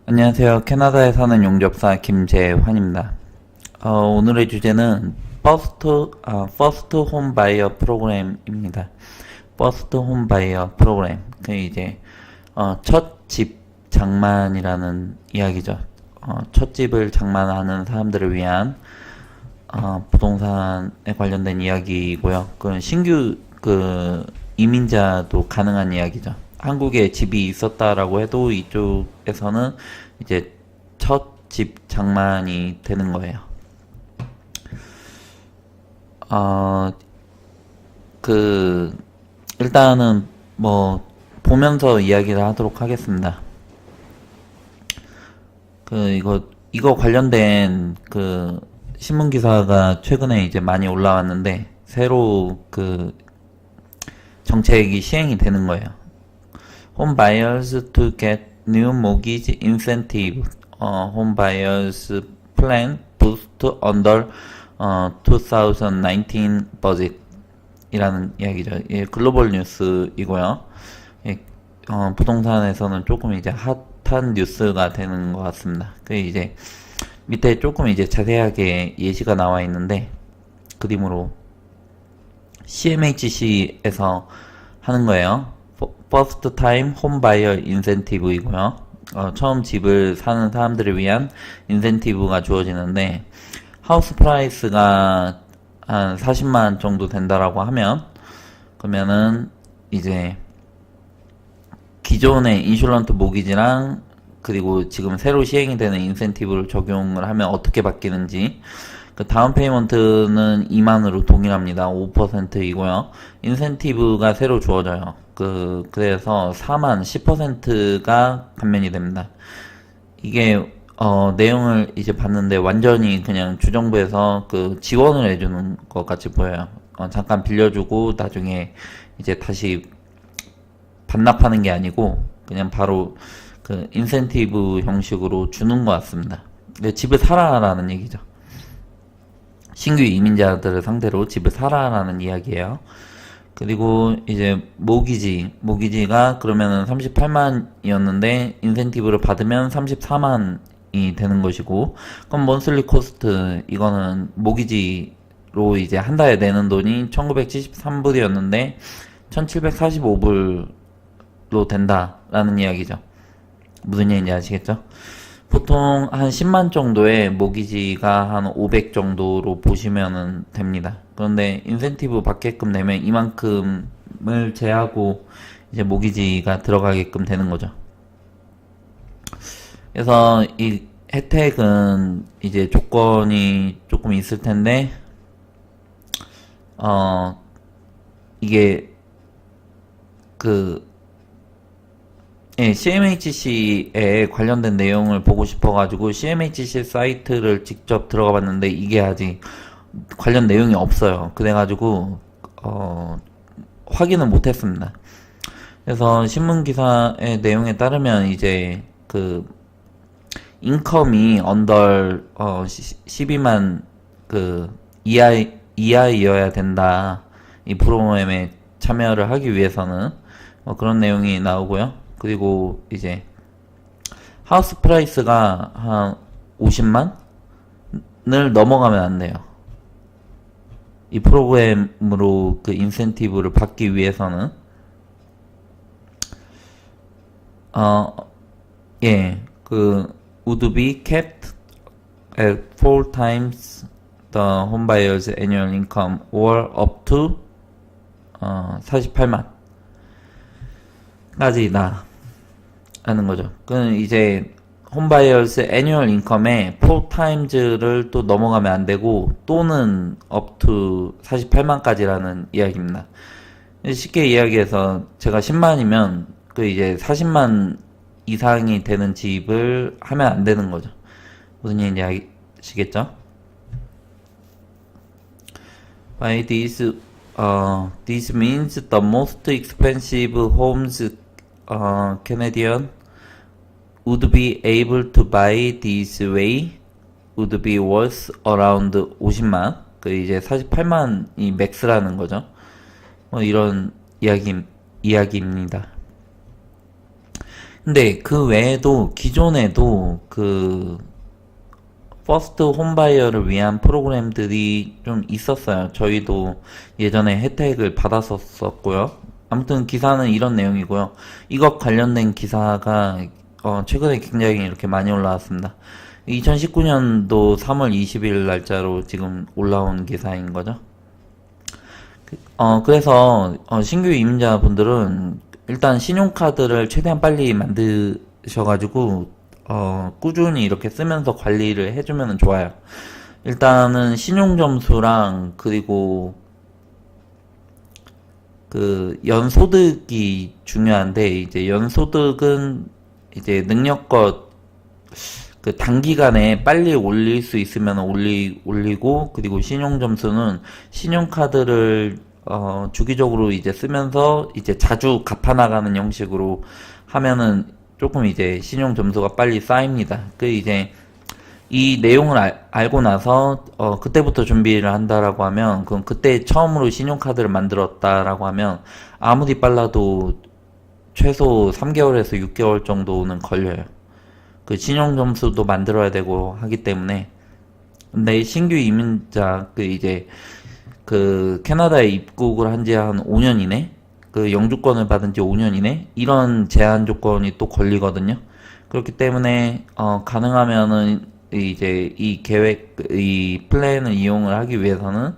안녕하세요. 캐나다에 사는 용접사 김재환입니다. 오늘의 주제는 First Home Buyer 프로그램입니다. First Home Buyer 프로그램. 그 이제 첫 집 장만이라는 이야기죠. 첫 집을 장만하는 사람들을 위한 부동산에 관련된 이야기고요. 그 신규 이민자도 가능한 이야기죠. 한국에 집이 있었다라고 해도 이쪽에서는 이제 첫 집 장만이 되는 거예요. 일단은 보면서 이야기를 하도록 하겠습니다. 이거 관련된 신문 기사가 최근에 이제 많이 올라왔는데, 새로 정책이 시행이 되는 거예요. Home buyers to get new mortgage incentive. Home buyers plan boost under 2019 budget. 이라는 이야기죠. 예, 글로벌 뉴스이고요. 예, 부동산에서는 조금 이제 핫한 뉴스가 되는 것 같습니다. 이제 밑에 조금 이제 자세하게 예시가 나와 있는데, 그림으로 CMHC에서 하는 거예요. First Time Home Buyer Incentive이고요. 처음 집을 사는 사람들을 위한 인센티브가 주어지는데, 하우스 프라이스가 한 40만 정도 된다라고 하면, 그러면은 이제 기존의 인슐런트 모기지랑 그리고 지금 새로 시행이 되는 인센티브를 적용을 하면 어떻게 바뀌는지, 다운 페이먼트는 2만으로 동일합니다. 5%이고요. 인센티브가 새로 주어져요. 그래서 4만 10%가 감면이 됩니다. 이게 내용을 이제 봤는데 완전히 그냥 주정부에서 지원을 해주는 것 같이 보여요. 잠깐 빌려주고 나중에 이제 다시 반납하는 게 아니고 그냥 바로 인센티브 형식으로 주는 것 같습니다. 집을 사라라는 얘기죠. 신규 이민자들을 상대로 집을 사라라는 이야기예요. 그리고 이제 모기지가 그러면은 38만이었는데 인센티브를 받으면 34만이 되는 것이고, 그럼 먼슬리 코스트, 이거는 모기지로 이제 한 달에 내는 돈이 1973불이었는데 1745불로 된다라는 이야기죠. 무슨 얘기인지 아시겠죠? 보통 한 10만 정도의 모기지가 한 500 정도로 보시면 됩니다. 그런데 인센티브 받게끔 되면 이만큼을 제하고 이제 모기지가 들어가게끔 되는 거죠. 그래서 이 혜택은 이제 조건이 조금 있을 텐데, 이게 CMHC에 관련된 내용을 보고 싶어가지고 CMHC 사이트를 직접 들어가 봤는데 이게 아직 관련 내용이 없어요. 그래가지고 확인을 못했습니다. 그래서 신문 기사의 내용에 따르면 이제 인컴이 언더 12만 이하이어야 된다. 이 프로그램에 참여를 하기 위해서는 그런 내용이 나오고요. 그리고 이제 하우스 프라이스가 한 50만을 넘어가면 안 돼요. 이 프로그램으로 인센티브를 받기 위해서는 would be capped at 4 times the homebuyer's annual income or up to 48만 까지다 하는 거죠. 이제 홈바이어스 애뉴얼 인컴에 4times를 또 넘어가면 안 되고, 또는 up to 48만까지라는 이야기입니다. 쉽게 이야기해서 제가 10만이면 이제 40만 이상이 되는 집을 하면 안 되는 거죠. 무슨 얘기인지 아시겠죠? By this means the most expensive homes Canadian would be able to buy this way would be worth around 50만. 이제 48만이 맥스라는 거죠. 이런 이야기입니다. 근데 그 외에도 기존에도 그 퍼스트 홈바이어를 위한 프로그램들이 좀 있었어요. 저희도 예전에 혜택을 받았었고요. 아무튼 기사는 이런 내용이고요. 이것 관련된 기사가 최근에 굉장히 이렇게 많이 올라왔습니다. 2019년도 3월 20일 날짜로 지금 올라온 기사인 거죠. 그래서 신규 이민자분들은 일단 신용카드를 최대한 빨리 만드셔가지고 꾸준히 이렇게 쓰면서 관리를 해주면 좋아요. 일단은 신용점수랑 그리고 그 연소득이 중요한데 이제 연소득은 이제 능력껏 그 단기간에 빨리 올릴 수 있으면 올리고 그리고 신용점수는 신용카드를 주기적으로 이제 쓰면서 이제 자주 갚아나가는 형식으로 하면은 조금 이제 신용점수가 빨리 쌓입니다. 그 이제 이 내용을 알고 나서 그때부터 준비를 한다라고 하면 그럼 그때 처음으로 신용카드를 만들었다라고 하면 아무리 빨라도 최소 3개월에서 6개월 정도는 걸려요. 그 신용점수도 만들어야 되고 하기 때문에. 근데 신규 이민자 그 이제 그 캐나다에 입국을 한 지 한 5년 이내, 그 영주권을 받은 지 5년 이내 이런 제한 조건이 또 걸리거든요. 그렇기 때문에 가능하면은 이제 이 계획 이 플랜을 이용을 하기 위해서는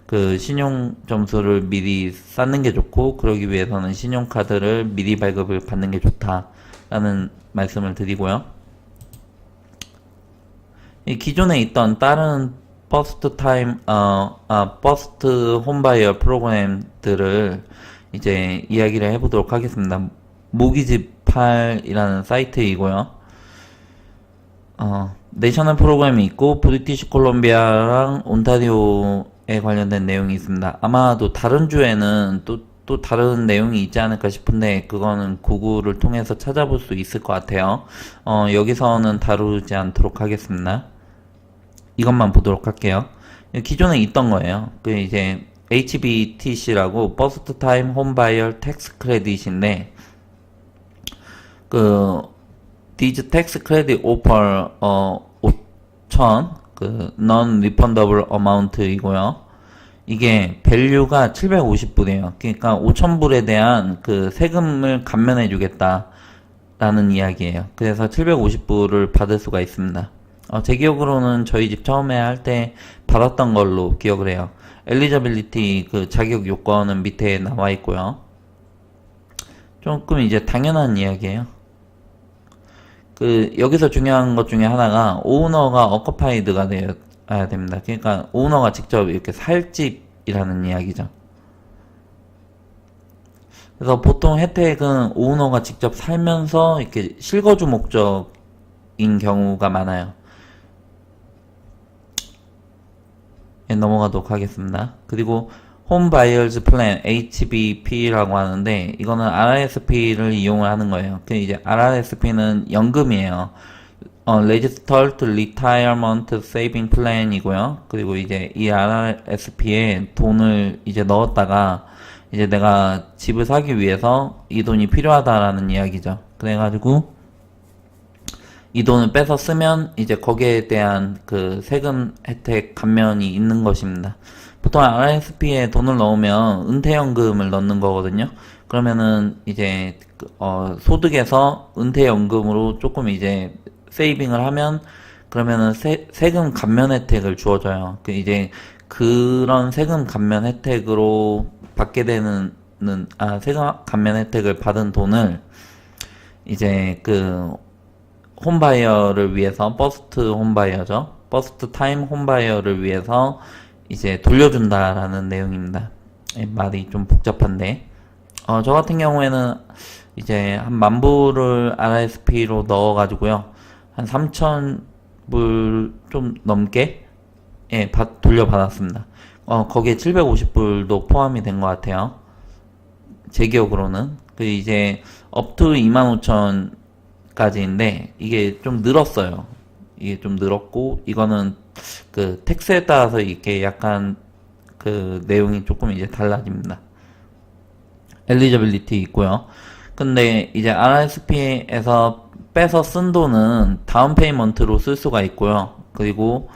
그 신용 점수를 미리 쌓는 게 좋고 그러기 위해서는 신용카드를 미리 발급을 받는 게 좋다라는 말씀을 드리고요. 이 기존에 있던 다른 버스트 홈바이어 프로그램들을 이제 이야기를 해보도록 하겠습니다. 모기지8이라는 사이트이고요. 내셔널 프로그램이 있고 브리티시 콜롬비아랑 온타리오에 관련된 내용이 있습니다. 아마도 다른 주에는 또 다른 내용이 있지 않을까 싶은데 그거는 구글을 통해서 찾아볼 수 있을 것 같아요. 여기서는 다루지 않도록 하겠습니다. 이것만 보도록 할게요. 기존에 있던 거예요. 그 이제 HBTC라고 First Time Home Buyer Tax Credit인데 그 These tax credit offer 5,000 그 non-refundable amount이고요. 이게 밸류가 750불이에요. 그러니까 5,000불에 대한 그 세금을 감면해 주겠다 라는 이야기예요. 그래서 750불을 받을 수가 있습니다. 제 기억으로는 저희 집 처음에 할 때 받았던 걸로 기억을 해요. 엘리저빌리티 그 자격 요건은 밑에 나와 있고요. 조금 이제 당연한 이야기예요. 그 여기서 중요한 것 중에 하나가 오너가 어커파이드가 되어야 됩니다. 그러니까 오너가 직접 이렇게 살 집이라는 이야기죠. 그래서 보통 혜택은 오너가 직접 살면서 이렇게 실거주 목적인 경우가 많아요. 넘어가도록 하겠습니다. 그리고 홈 바이어즈 플랜 HBP라고 하는데 이거는 RRSP를 이용을 하는 거예요. 그 이제 RRSP는 연금이에요. Registered Retirement Saving Plan이고요. 그리고 이제 이 RRSP에 돈을 이제 넣었다가 이제 내가 집을 사기 위해서 이 돈이 필요하다라는 이야기죠. 그래가지고 이 돈을 빼서 쓰면 이제 거기에 대한 그 세금 혜택 감면이 있는 것입니다. 보통 RSP에 돈을 넣으면 은퇴연금을 넣는 거거든요. 그러면은 이제 소득에서 은퇴연금으로 조금 이제 세이빙을 하면 그러면은 세금 감면 혜택을 주어져요. 그 이제 그런 세금 감면 혜택으로 받게 되는 세금 감면 혜택을 받은 돈을 이제 그 홈바이어를 위해서 퍼스트 홈바이어죠. 퍼스트 타임 홈바이어를 위해서 이제 돌려준다라는 내용입니다. 말이 좀 복잡한데 저 같은 경우에는 이제 한 10,000불을 RSP로 넣어가지고요. 한 3,000불 좀 넘게 돌려받았습니다. 거기에 750불도 포함이 된 것 같아요. 제 기억으로는. 그 이제 up to 25,000까지인데 이게 좀 늘었어요. 이게 좀 늘었고 이거는 그 텍스에 따라서 이렇게 약간 그 내용이 조금 이제 달라집니다. 엘리저빌리티 있고요. 근데 이제 RSP에서 빼서 쓴 돈은 다운 페이먼트로 쓸 수가 있고요. 그리고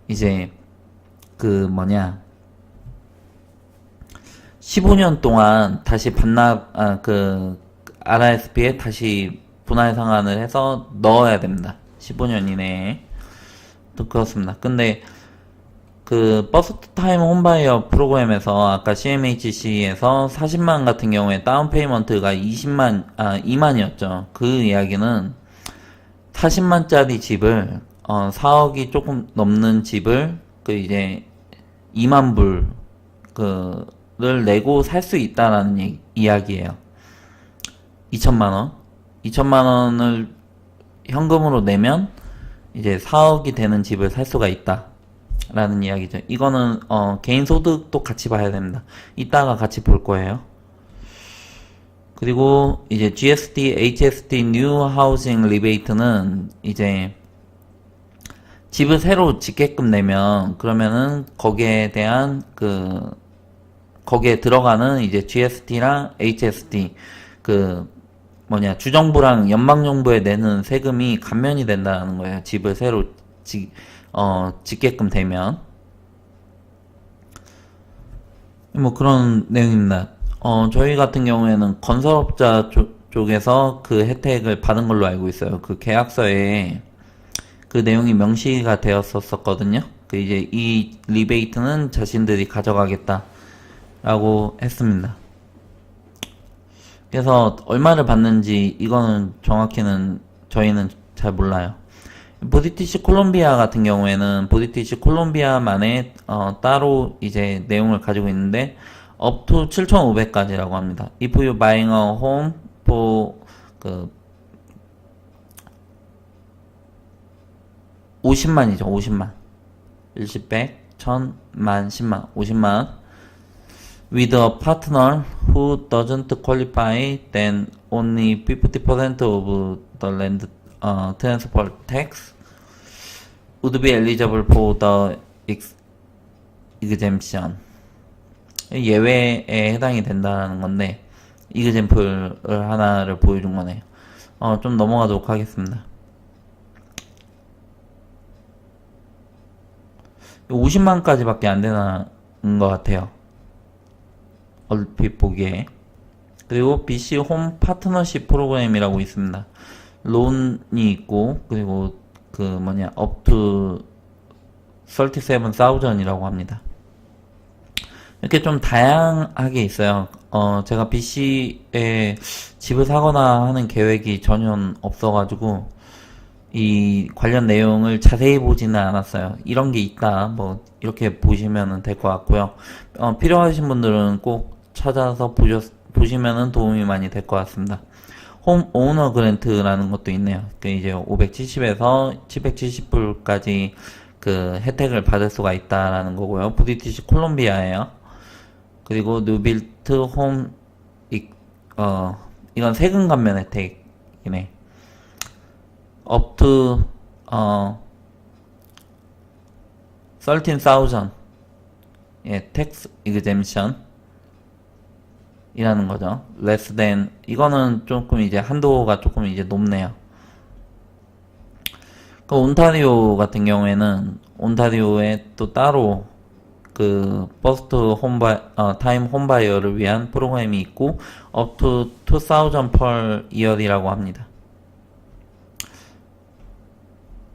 이제 그 뭐냐 15년 동안 다시 그 RSP에 다시 분할 상환을 해서 넣어야 됩니다. 15년 이내에. 또 그렇습니다. 근데 그 버스트 타임 홈바이어 프로그램에서 아까 CMHC에서 40만 같은 경우에 다운 페이먼트가 2만이었죠. 그 이야기는 40만짜리 집을 4억이 조금 넘는 집을 그 이제 2만 불 그를 내고 살 수 있다라는 이야기예요. 2천만 원. 2천만 원을 현금으로 내면 이제 4억이 되는 집을 살 수가 있다. 라는 이야기죠. 이거는 개인 소득도 같이 봐야 됩니다. 이따가 같이 볼 거예요. 그리고 이제 GST, HST New Housing Rebate는 이제 집을 새로 짓게끔 내면 그러면은 거기에 대한 거기에 들어가는 이제 GST랑 HST 주정부랑 연방정부에 내는 세금이 감면이 된다는 거예요. 집을 새로 짓게끔 되면. 뭐 그런 내용입니다. 저희 같은 경우에는 건설업자 쪽에서 그 혜택을 받은 걸로 알고 있어요. 그 계약서에 그 내용이 명시가 되었었거든요. 그 이제 이 리베이트는 자신들이 가져가겠다라고 했습니다. 그래서 얼마를 받는지 이거는 정확히는 저희는 잘 몰라요. 브리티시 콜롬비아 같은 경우에는 브리티시 콜롬비아만의 따로 이제 내용을 가지고 있는데 up to 7,500까지라고 합니다. If you buying a home for 50만이죠. 50만. 10, 100, 1000, 만, 10만, 50만. With a partner who doesn't qualify, then only 50% of the land transfer tax would be eligible for the exemption. 예외에 해당이 된다는 건데, 이그젠플을 하나를 보여준 거네요. 좀 넘어가도록 하겠습니다. 50만까지밖에 안 되는 것 같아요. 얼핏 보기에. 그리고 BC 홈 파트너십 프로그램이라고 있습니다. 론이 있고, 그리고 up to 37,000이라고 합니다. 이렇게 좀 다양하게 있어요. 제가 BC에 집을 사거나 하는 계획이 전혀 없어가지고, 이 관련 내용을 자세히 보지는 않았어요. 이런 게 있다, 뭐, 이렇게 보시면 될 것 같고요. 필요하신 분들은 꼭 찾아서 보시면 도움이 많이 될 것 같습니다. 홈 오너 그랜트라는 것도 있네요. 이제 570에서 770불까지 그 혜택을 받을 수가 있다라는 거고요. 브리티시 콜롬비아예요. 그리고 뉴빌트 홈 이건 세금 감면 혜택이네. up to 13,000 tax exemption 이라는 거죠. less than 이거는 조금 이제 한도가 조금 이제 높네요. 그 온타리오 같은 경우에는 온타리오에 또 따로 그 버스트 타임 홈바이어를 위한 프로그램이 있고 up to 2,000 per year이라고 합니다.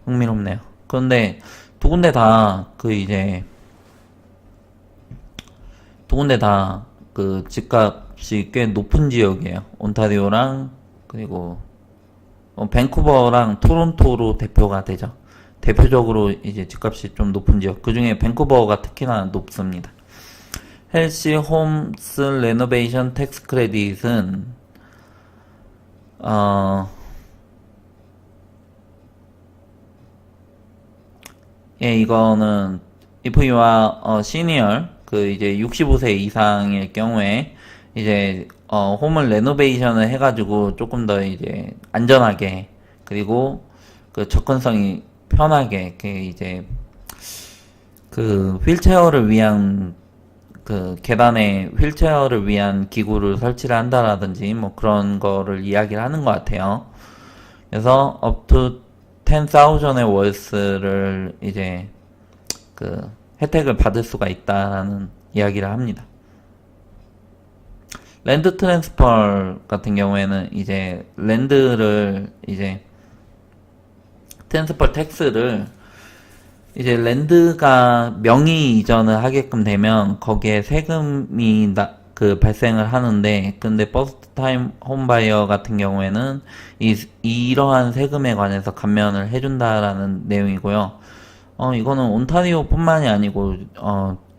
흥미롭네요. 그런데 두 군데 다 그 집값이 꽤 높은 지역이에요. 온타리오랑 그리고 밴쿠버랑 토론토로 대표가 되죠. 대표적으로 이제 집값이 좀 높은 지역. 그 중에 밴쿠버가 특히나 높습니다. 헬시 홈스 레노베이션 텍스 크레딧은 이거는 if you are senior 그 이제 65세 이상일 경우에 이제 홈을 레노베이션을 해가지고 조금 더 이제 안전하게 그리고 그 접근성이 편하게 이제 그 휠체어를 위한 그 계단에 휠체어를 위한 기구를 설치를 한다라든지 뭐 그런 거를 이야기를 하는 것 같아요. 그래서 up to 10,000의 월스를 이제 그 혜택을 받을 수가 있다라는 이야기를 합니다. 랜드 트랜스퍼 같은 경우에는 이제 랜드를 이제 트랜스퍼 텍스를 이제 랜드가 명의 이전을 하게끔 되면 거기에 세금이 발생을 하는데, 근데 퍼스트 타임 홈바이어 같은 경우에는 이러한 세금에 관해서 감면을 해준다라는 내용이고요. 이거는 온타리오 뿐만이 아니고,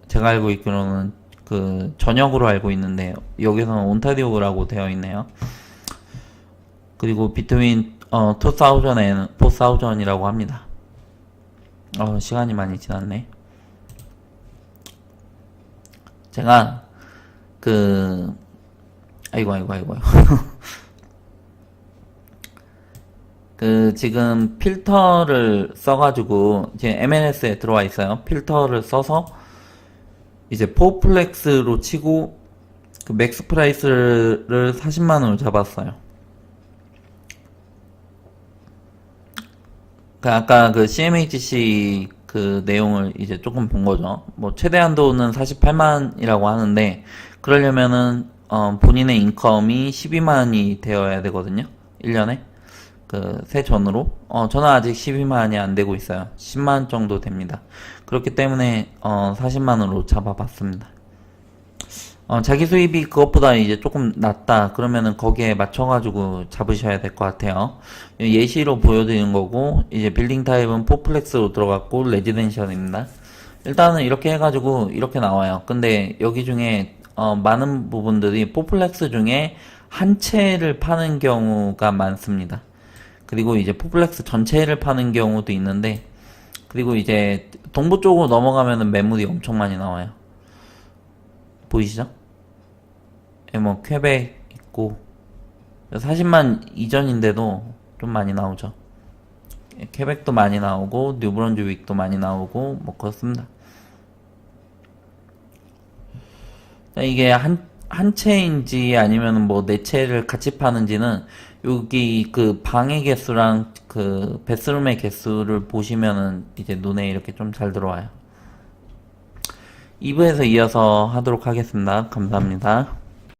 제가 알고 있기로는 그 전역으로 알고 있는데, 여기서는 온타리오라고 되어 있네요. 그리고 between 2000 and 4000이라고 합니다. 시간이 많이 지났네. 제가 아이고 지금 필터를 써가지고 지금 MNS에 들어와 있어요. 필터를 써서 이제 포플렉스로 치고 그 맥스 프라이스를 40만원으로 잡았어요. 아까 그 CMHC 그 내용을 이제 조금 본 거죠. 뭐 최대 한도는 48만이라고 하는데, 그러려면은 본인의 인컴이 12만이 되어야 되거든요. 1년에 그 세전으로. 저는 아직 12만이 안 되고 있어요. 10만 정도 됩니다. 그렇기 때문에 40만으로 잡아봤습니다. 자기 수입이 그것보다 이제 조금 낮다 그러면은 거기에 맞춰가지고 잡으셔야 될 것 같아요. 예시로 보여드리는 거고, 이제 빌딩 타입은 포플렉스로 들어갔고 레지덴셜입니다. 일단은 이렇게 해가지고 이렇게 나와요. 근데 여기 중에 많은 부분들이 포플렉스 중에 한 채를 파는 경우가 많습니다. 그리고 이제 포플렉스 전체를 파는 경우도 있는데, 그리고 이제 동부 쪽으로 넘어가면은 매물이 엄청 많이 나와요. 보이시죠? 뭐 퀘벡 있고 40만 이전인데도 좀 많이 나오죠. 퀘벡도 많이 나오고 뉴브런즈윅도 많이 나오고 뭐 그렇습니다. 이게 한 채인지 아니면 뭐 네 채를 같이 파는지는 여기 그 방의 개수랑 그 베스룸의 개수를 보시면은 이제 눈에 이렇게 좀 잘 들어와요. 2부에서 이어서 하도록 하겠습니다. 감사합니다.